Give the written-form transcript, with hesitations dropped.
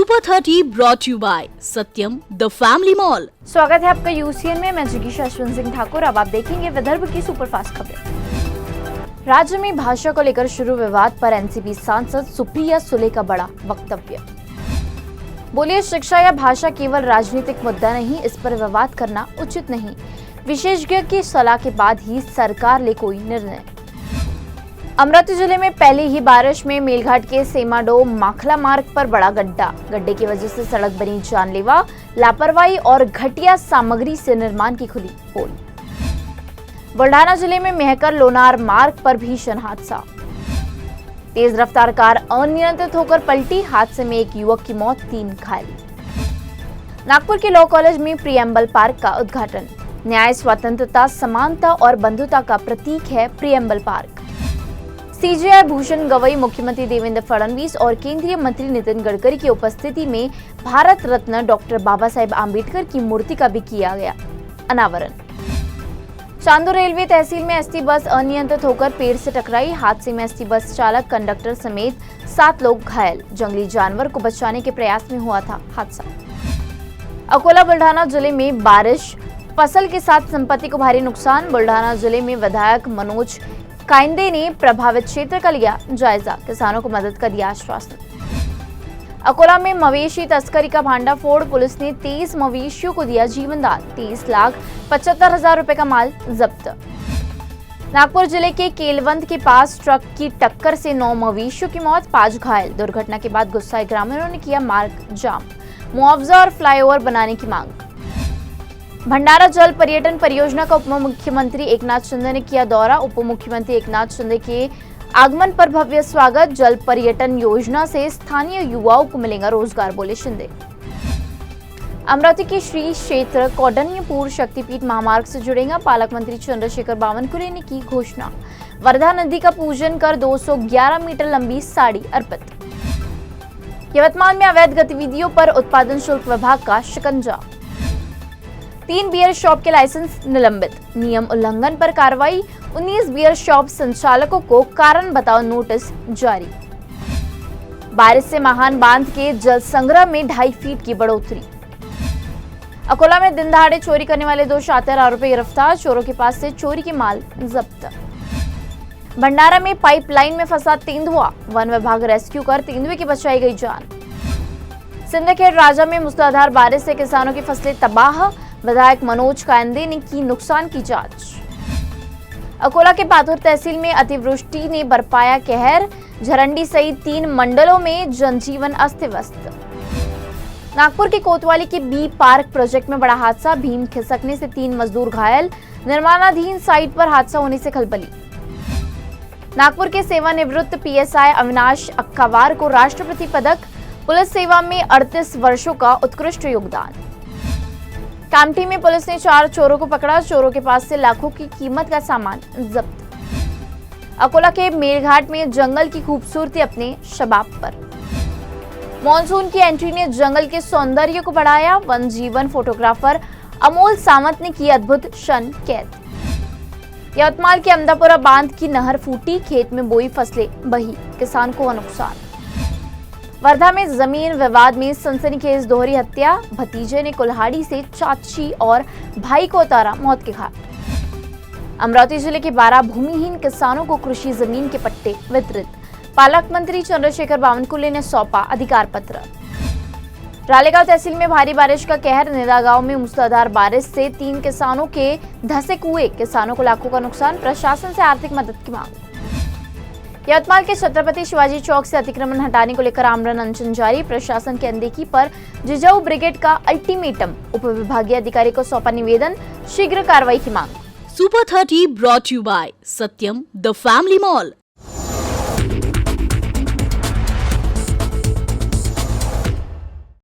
Super 30 brought you by Satyam the family mall. स्वागत है आपका यूसीएन में। मैं जिगीशा अश्विन सिंह ठाकुर। अब आप देखेंगे विदर्भ की सुपरफास्ट खबरें। राज्य में भाषा को लेकर शुरू विवाद पर एनसीपी सांसद सुप्रिया सुले का बड़ा वक्तव्य। बोलिए, शिक्षा या भाषा केवल राजनीतिक मुद्दा नहीं, इस पर विवाद करना उचित नहीं। विशेषज्ञ की सलाह के बाद ही सरकार ले कोई निर्णय। अमरावती जिले में पहले ही बारिश में मेलघाट के सेमाडो माखला मार्ग पर बड़ा गड्ढे की वजह से सड़क बनी जानलेवा। लापरवाही और घटिया सामग्री से निर्माण की खुली पोल। बुल्ढाना जिले में मेहकर लोनार मार्ग पर भीषण हादसा। तेज रफ्तार कार अनियंत्रित होकर पलटी, हादसे में एक युवक की मौत, 3 घायल। नागपुर के लॉ कॉलेज में प्रियम्बल पार्क का उद्घाटन। न्याय, स्वतंत्रता, समानता और बंधुता का प्रतीक है preamble park. CJI Bhushan Gavai, मुख्यमंत्री देवेंद्र फडणवीस और केंद्रीय मंत्री नितिन गडकरी की उपस्थिति में भारत रत्न डॉक्टर बाबा साहेब आम्बेडकर की मूर्ति का भी किया गया अनावरण। चांदो रेलवे तहसील में एसटी बस अनियंत्रित होकर पेड़ से टकराई। हादसे में एसटी बस चालक, कंडक्टर समेत 7 लोग घायल। जंगली जानवर को बचाने के प्रयास में हुआ था हादसा। अकोला बुल्ढाना जिले में बारिश, फसल के साथ संपत्ति को भारी नुकसान। बुल्ढाना जिले में विधायक मनोज काइंदे ने प्रभावित क्षेत्र का लिया जायजा, किसानों को मदद का दिया आश्वासन। अकोला में मवेशी तस्करी का भांडाफोड़, पुलिस ने 23 मवेशियों को दिया जीवनदान। 30,75,000 रुपए का माल जब्त। नागपुर जिले के केलवंत के पास ट्रक की टक्कर से 9 मवेशियों की मौत, 5 घायल। दुर्घटना के बाद गुस्साए ग्रामीणों ने किया मार्ग जाम। मुआवजा और फ्लाईओवर बनाने की मांग। भंडारा जल पर्यटन परियोजना का उप मुख्यमंत्री एकनाथ शिंदे ने किया दौरा। उप मुख्यमंत्री एकनाथ शिंदे के आगमन पर भव्य स्वागत। जल पर्यटन योजना से स्थानीय युवाओं को मिलेगा रोजगार, बोले शिंदे। अमरावती के श्री क्षेत्र कौंडिन्यपुर शक्तिपीठ महामार्ग से जुड़ेगा, पालक मंत्री चंद्रशेखर बावनकुले ने की घोषणा। वर्धा नदी का पूजन कर 211 मीटर लंबी साड़ी अर्पित। यवतमाल में अवैध गतिविधियों पर उत्पादन शुल्क विभाग का शिकंजा। 3 बियर शॉप के लाइसेंस निलंबित, नियम उल्लंघन पर कार्रवाई। 19 बियर शॉप संचालकों को कारण बताओ नोटिस जारी। बारिश से महान बांध के जल संग्रह में 2.5 फीट की बढ़ोतरी। अकोला में दिन दहाड़े चोरी करने वाले 2 शातिर आरोपी गिरफ्तार, चोरों के पास से चोरी के माल जब्त। भंडारा में पाइपलाइन में फंसा तेंदुआ, वन विभाग रेस्क्यू कर तेंदुए की बचाई गई जान। सिंदखेड़ राजा में मूसलाधार बारिश से किसानों की फसलें तबाह, विधायक मनोज काइंदे ने की नुकसान की जांच। अकोला के पाथुर तहसील में अतिवृष्टि ने बरपाया कहर, झरंडी सहित 3 मंडलों में जनजीवन अस्त व्यस्त। नागपुर के कोतवाली के बी पार्क प्रोजेक्ट में बड़ा हादसा, भीम खिसकने से 3 मजदूर घायल। निर्माणाधीन साइट पर हादसा होने से खलबली। नागपुर के सेवानिवृत्त पीएसआई अविनाश अक्कावार को राष्ट्रपति पदक, पुलिस सेवा में 38 वर्षों का उत्कृष्ट योगदान। कामठी में पुलिस ने 4 चोरों को पकड़ा, चोरों के पास से लाखों की कीमत का सामान जब्त। अकोला के मेलघाट में जंगल की खूबसूरती अपने शबाब पर। मॉनसून की एंट्री ने जंगल के सौंदर्य को बढ़ाया, वन जीवन फोटोग्राफर अमोल सावंत ने की अद्भुत क्षण कैद। यवतमाल के अमदापुरा बांध की नहर फूटी, खेत में बोई फसलें बही, किसान को नुकसान। वर्धा में जमीन विवाद में सनसनीखेज दोहरी हत्या, भतीजे ने कुल्हाड़ी से चाची और भाई को उतारा मौत के घाट। अमरावती जिले के 12 भूमिहीन किसानों को कृषि जमीन के पट्टे वितरित, पालक मंत्री चंद्रशेखर बावनकुले ने सौंपा अधिकार पत्र। रालेगांव तहसील में भारी बारिश का कहर, निदा गांव में मूसलाधार बारिश से 3 किसानों के धंसे कुएं, किसानों को लाखों का नुकसान, प्रशासन से आर्थिक मदद की मांग। यवतमाल के छत्रपति शिवाजी चौक से अतिक्रमण हटाने को लेकर आमरण अनशन जारी, प्रशासन की अनदेखी पर जिजाऊ ब्रिगेड का अल्टीमेटम, उप विभागीय अधिकारी को सौंपा निवेदन, शीघ्र कार्रवाई की मांग। Super 30 brought you by Satyam the family mall.